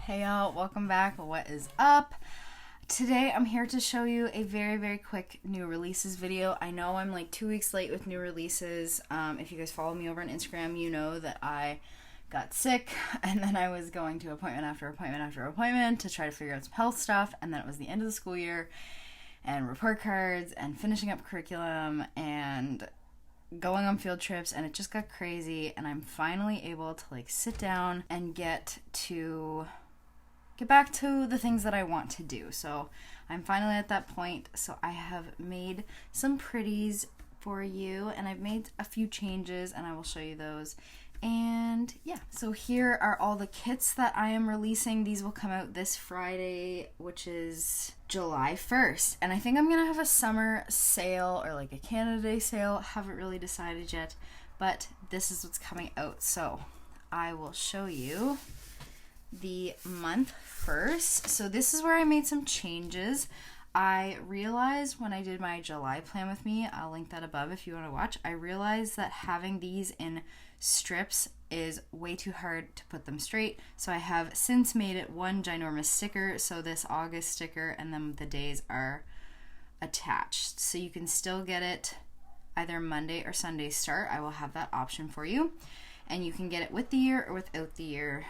Hey y'all, welcome back. What is up? Today I'm here to show you a very quick new releases video. I know I'm like 2 weeks late with new releases. If you guys follow me over on Instagram, you know that I got sick and then I was going to appointment after appointment after appointment to try to figure out some health stuff, and then it was the end of the school year and report cards and finishing up curriculum and going on field trips, and it just got crazy, and I'm finally able to like sit down and get back to the things that I want to do. So I'm finally at that point. So I have made some pretties for you, and I've made a few changes, and I will show you those. And yeah, so here are all the kits that I am releasing. These will come out this Friday, which is July 1st. And I think I'm gonna have a summer sale or like a Canada Day sale. Haven't really decided yet, but this is what's coming out. So I will show you the month first. So this is where I made some changes. I realized when I did my July plan with me, I'll link that above if you want to watch, I realized that having these in strips is way too hard to put them straight. So I have since made it one ginormous sticker, so this August sticker, and then the days are attached. So you can still get it either Monday or Sunday start. I will have that option for you. And you can get it with the year or without the year.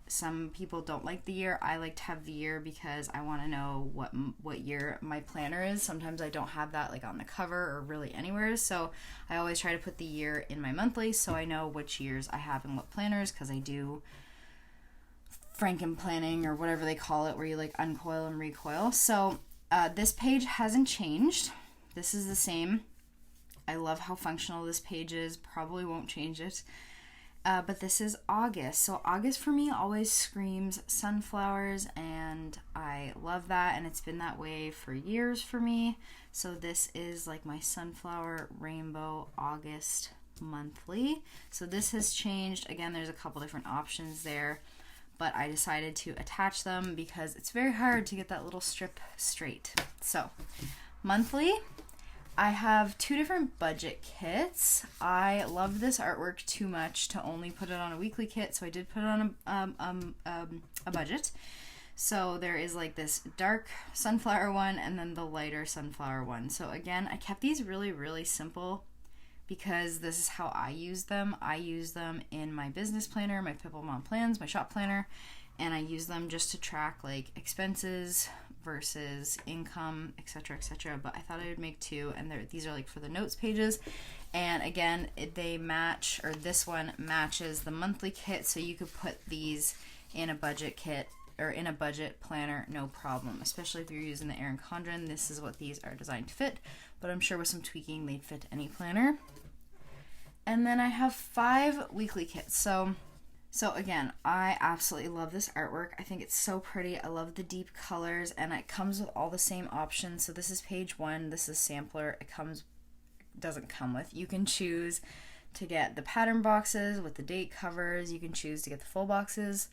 Some people don't like the year. I like to have the year because I want to know what year my planner is. Sometimes I don't have that like on the cover or really anywhere, so I always try to put the year in my monthly so I know which years I have in what planners, because I do Franken planning or whatever they call it, where you like uncoil and recoil. So this page hasn't changed. This is the same. I love how functional this page is. Probably won't change it. But this is August. So August for me always screams sunflowers, and I love that, and it's been that way for years for me. So this is like my sunflower rainbow August monthly. So this has changed. Again, there's a couple different options there, but I decided to attach them because it's very hard to get that little strip straight. So monthly, I have two different budget kits. I love this artwork too much to only put it on a weekly kit, so I did put it on a budget. So there is like this dark sunflower one and then the lighter sunflower one. So again, I kept these really simple because this is how I use them. I use them in my business planner, my pitbullmomplans, my shop planner, and I use them just to track like expenses versus income, etc. But I thought I would make two, and these are like for the notes pages. And again, they match, or this one matches the monthly kit, so you could put these in a budget kit or in a budget planner, no problem. Especially if you're using the Erin Condren, this is what these are designed to fit. But I'm sure with some tweaking, they'd fit any planner. And then I have 5 weekly kits. So again, I absolutely love this artwork. I think it's so pretty. I love the deep colors, and it comes with all the same options. So this is page 1. This is sampler. Doesn't come with. You can choose to get the pattern boxes with the date covers. You can choose to get the full boxes.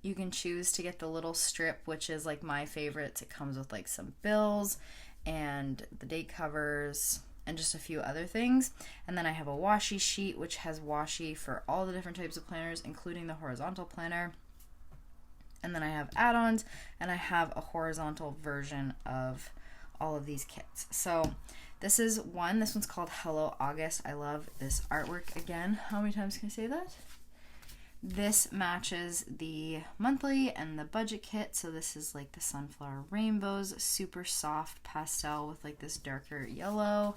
You can choose to get the little strip, which is like my favorites. It comes with like some bills and the date covers and just a few other things. And then I have a washi sheet, which has washi for all the different types of planners, including the horizontal planner. And then I have add-ons, and I have a horizontal version of all of these kits. So this is one. This one's called Hello August. I love this artwork. Again, how many times can I say that? This matches the monthly and the budget kit. So this is like the sunflower rainbows, super soft pastel with like this darker yellow.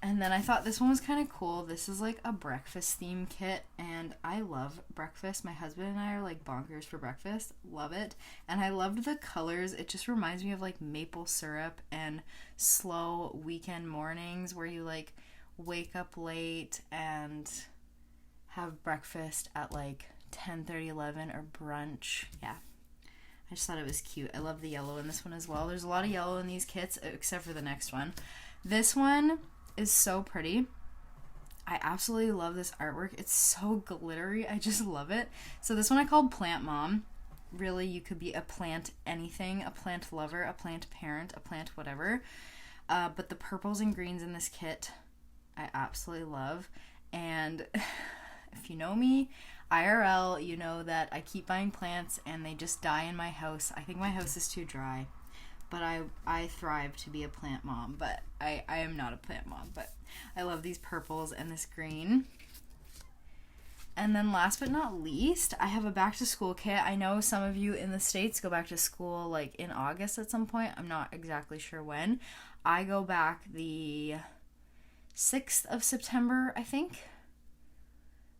And then I thought this one was kind of cool. This is like a breakfast theme kit, and I love breakfast. My husband and I are like bonkers for breakfast. Love it. And I loved the colors. It just reminds me of like maple syrup and slow weekend mornings where you like wake up late and have breakfast at like 10:30, 11, or brunch. Yeah. I just thought it was cute. I love the yellow in this one as well. There's a lot of yellow in these kits, except for the next one. This one is so pretty. I absolutely love this artwork. It's so glittery. I just love it. So this one I called Plant Mom. Really, you could be a plant anything, a plant lover, a plant parent, a plant whatever. But the purples and greens in this kit, I absolutely love. And if you know me, IRL, you know that I keep buying plants and they just die in my house. I think my house is too dry, but I thrive to be a plant mom, but I am not a plant mom, but I love these purples and this green. And then last but not least, I have a back to school kit. I know some of you in the States go back to school like in August at some point. I'm not exactly sure when. I go back the 6th of September, I think.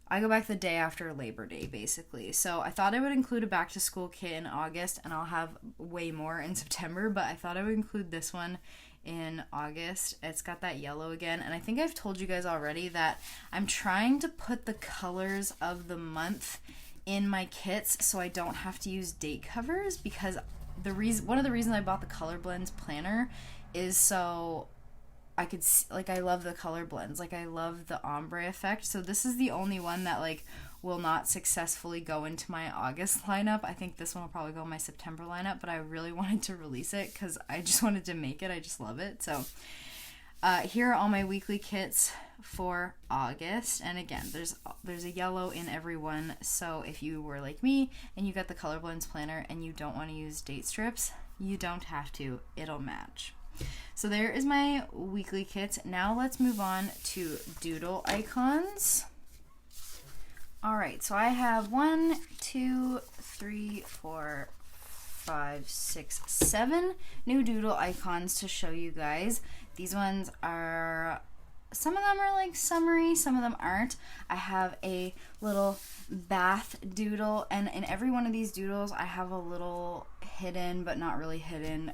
I go back the day after Labor Day, basically. So I thought I would include a back to school kit in August, and I'll have way more in September, but I thought I would include this one in August. It's got that yellow again, and I think I've told you guys already that I'm trying to put the colors of the month in my kits so I don't have to use date covers, because one of the reasons I bought the Color Blends planner is so I could see, like, I love the color blends, like I love the ombre effect. So this is the only one that like will not successfully go into my August lineup. I think this one will probably go in my September lineup, but I really wanted to release it because I just wanted to make it. I just love it. So here are all my weekly kits for August, and again, there's a yellow in every one. So if you were like me and you got the Color Blends planner and you don't want to use date strips, you don't have to. It'll match. So there is my weekly kit. Now let's move on to doodle icons. All right, so I have 1, 2, 3, 4, 5, 6, 7 new doodle icons to show you guys. These ones are, some of them are like summery, some of them aren't. I have a little bath doodle, and in every one of these doodles I have a little hidden but not really hidden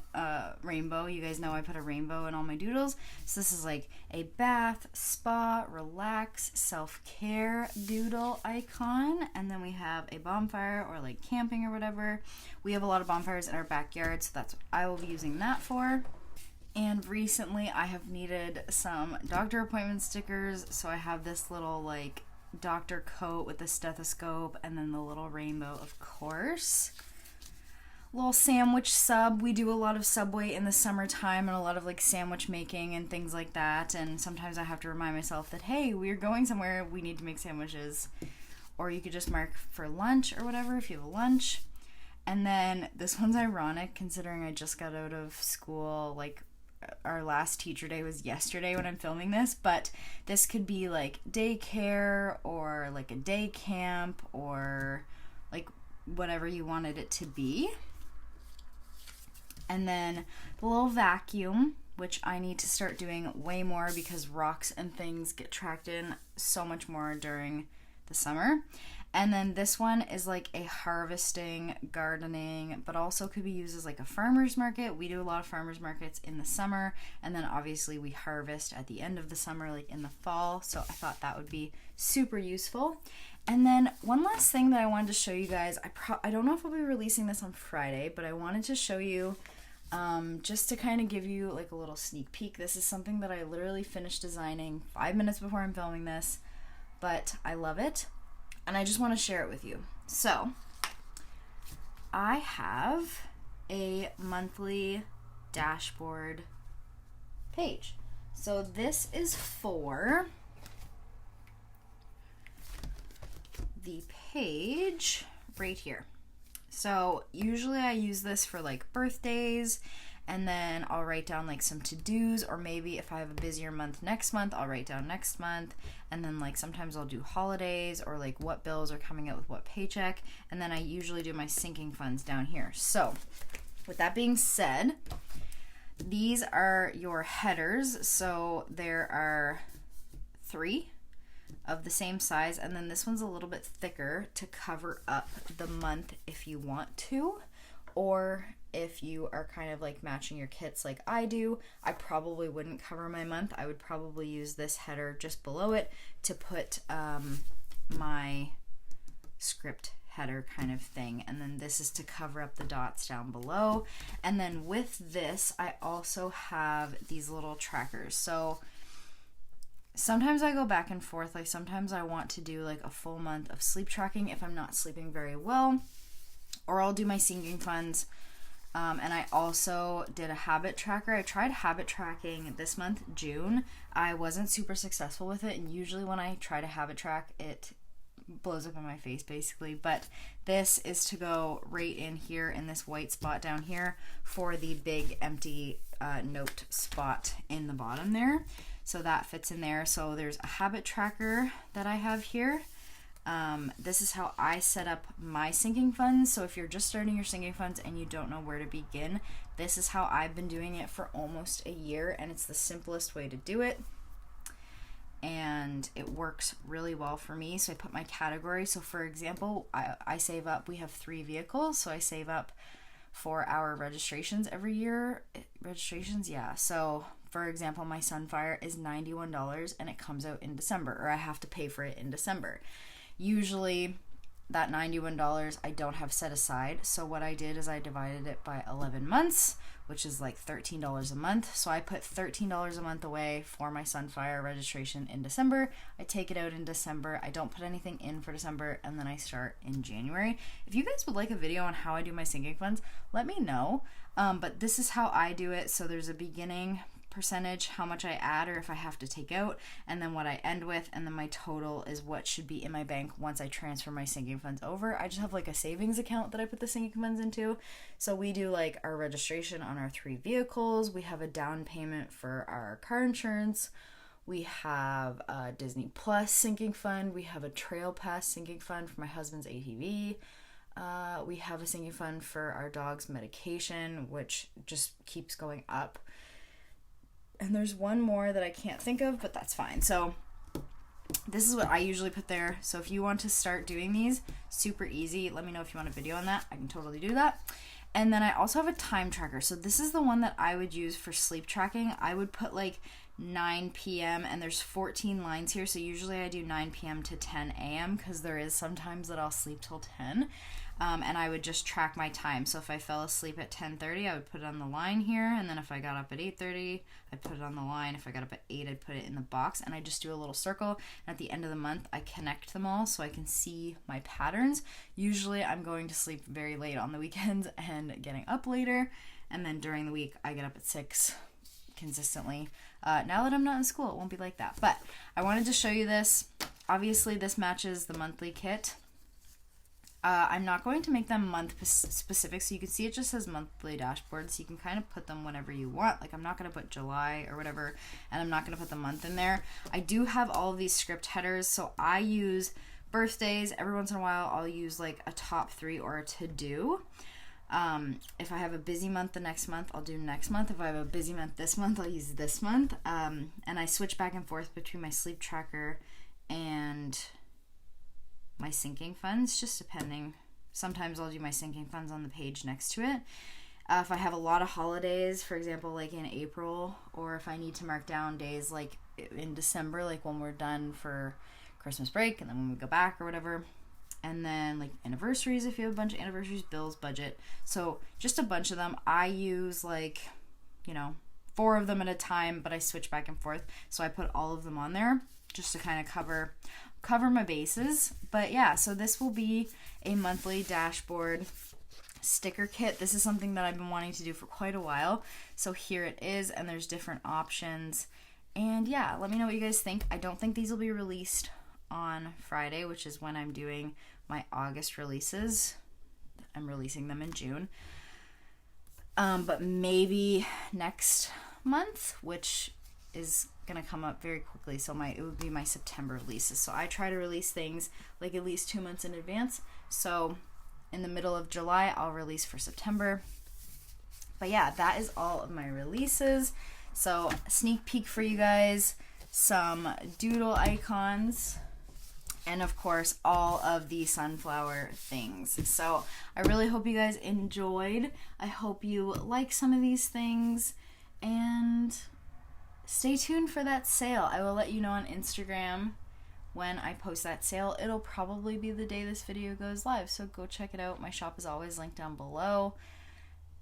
rainbow. You guys know I put a rainbow in all my doodles. So this is like a bath, spa, relax, self-care doodle icon. And then we have a bonfire or like camping or whatever. We have a lot of bonfires in our backyard, so that's what I will be using that for. And recently I have needed some doctor appointment stickers, so I have this little like doctor coat with the stethoscope and then the little rainbow, of course. Little sandwich sub. We do a lot of Subway in the summertime and a lot of like sandwich making and things like that, and sometimes I have to remind myself that, hey, we're going somewhere, we need to make sandwiches. Or you could just mark for lunch or whatever if you have a lunch. And then this one's ironic considering I just got out of school, like our last teacher day was yesterday when I'm filming this, but this could be like daycare or like a day camp or like whatever you wanted it to be. And then the little vacuum, which I need to start doing way more because rocks and things get tracked in so much more during the summer. And then this one is like a harvesting, gardening, but also could be used as like a farmer's market. We do a lot of farmer's markets in the summer, and then obviously we harvest at the end of the summer, like in the fall. So I thought that would be super useful. And then one last thing that I wanted to show you guys, I don't know if I'll be releasing this on Friday, but I wanted to show you just to kind of give you like a little sneak peek. This is something that I literally finished designing 5 minutes before I'm filming this, but I love it and I just want to share it with you. So I have a monthly dashboard page. So this is for the page right here. So usually I use this for like birthdays, and then I'll write down like some to-dos, or maybe if I have a busier month next month, I'll write down next month. And then like sometimes I'll do holidays or like what bills are coming out with what paycheck. And then I usually do my sinking funds down here. So with that being said, these are your headers. So there are 3 of the same size, and then this one's a little bit thicker to cover up the month if you want to, or if you are kind of like matching your kits like I do. I probably wouldn't cover my month. I would probably use this header just below it to put my script header kind of thing, and then this is to cover up the dots down below. And then with this I also have these little trackers. So sometimes I go back and forth, like sometimes I want to do like a full month of sleep tracking if I'm not sleeping very well, or I'll do my sinking funds. And I also did a habit tracker. I tried habit tracking this month, June. I wasn't super successful with it, and usually when I try to habit track, it blows up in my face basically. But this is to go right in here in this white spot down here for the big empty note spot in the bottom there. So that fits in there. So there's a habit tracker that I have here. This is how I set up my sinking funds. So if you're just starting your sinking funds and you don't know where to begin, this is how I've been doing it for almost a year, and it's the simplest way to do it. And it works really well for me. So I put my category. So for example, I save up, we have 3 vehicles. So I save up for our registrations every year. Registrations, yeah. So for example, my Sunfire is $91 and it comes out in December, or I have to pay for it in December. Usually that $91 I don't have set aside. So what I did is I divided it by 11 months, which is like $13 a month. So I put $13 a month away for my Sunfire registration in December. I take it out in December. I don't put anything in for December, and then I start in January. If you guys would like a video on how I do my sinking funds, let me know. But this is how I do it. So there's a beginning percentage, how much I add or if I have to take out, and then what I end with, and then my total is what should be in my bank once I transfer my sinking funds over. I just have like a savings account that I put the sinking funds into. So we do like our registration on our 3 vehicles, we have a down payment for our car insurance, we have a Disney Plus sinking fund, we have a Trail Pass sinking fund for my husband's ATV, we have a sinking fund for our dog's medication, which just keeps going up. And there's one more that I can't think of, but that's fine. So this is what I usually put there. So if you want to start doing these, super easy. Let me know if you want a video on that. I can totally do that. And then I also have a time tracker. So this is the one that I would use for sleep tracking. I would put like 9 p.m. and there's 14 lines here. So usually I do 9 p.m. to 10 a.m. because there is sometimes that I'll sleep till 10. And I would just track my time. So if I fell asleep at 10:30, I would put it on the line here. And then if I got up at 8:30, I'd put it on the line. If I got up at 8, I'd put it in the box. And I just do a little circle. And at the end of the month, I connect them all so I can see my patterns. Usually I'm going to sleep very late on the weekends and getting up later. And then during the week, I get up at 6 consistently. Now that I'm not in school, it won't be like that. But I wanted to show you this. Obviously, this matches the monthly kit. I'm not going to make them month specific, so you can see it just says monthly dashboard, so you can kind of put them whenever you want. Like I'm not going to put July or whatever, and I'm not going to put the month in there. I do have all of these script headers, so I use birthdays. Every once in a while, I'll use like a top 3 or a to-do. If I have a busy month the next month, I'll do next month. If I have a busy month this month, I'll use this month. And I switch back and forth between my sleep tracker and my sinking funds, just depending. Sometimes I'll do my sinking funds on the page next to it. If I have a lot of holidays, for example, like in April, or if I need to mark down days like in December, like when we're done for Christmas break and then when we go back or whatever. And then like anniversaries, if you have a bunch of anniversaries, bills, budget. So just a bunch of them. I use like, 4 of them at a time, but I switch back and forth. So I put all of them on there just to kind of cover my bases. But yeah, so this will be a monthly dashboard sticker kit. This is something that I've been wanting to do for quite a while. So here it is, and there's different options. And yeah, let me know what you guys think. I don't think these will be released on Friday, which is when I'm doing my August releases. I'm releasing them in June. But maybe next month, which is gonna come up very quickly, so it would be my September releases. So I try to release things like at least 2 months in advance. So in the middle of July, I'll release for September. But yeah, that is all of my releases. So sneak peek for you guys, some doodle icons, and of course all of the sunflower things. So I really hope you guys enjoyed. I hope you like some of these things, and stay tuned for that sale. I will let you know on Instagram when I post that sale. It'll probably be the day this video goes live, so go check it out. My shop is always linked down below,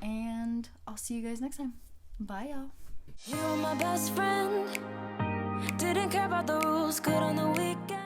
and I'll see you guys next time. Bye, y'all. You were my best friend, didn't care about the rules, good on the weekend.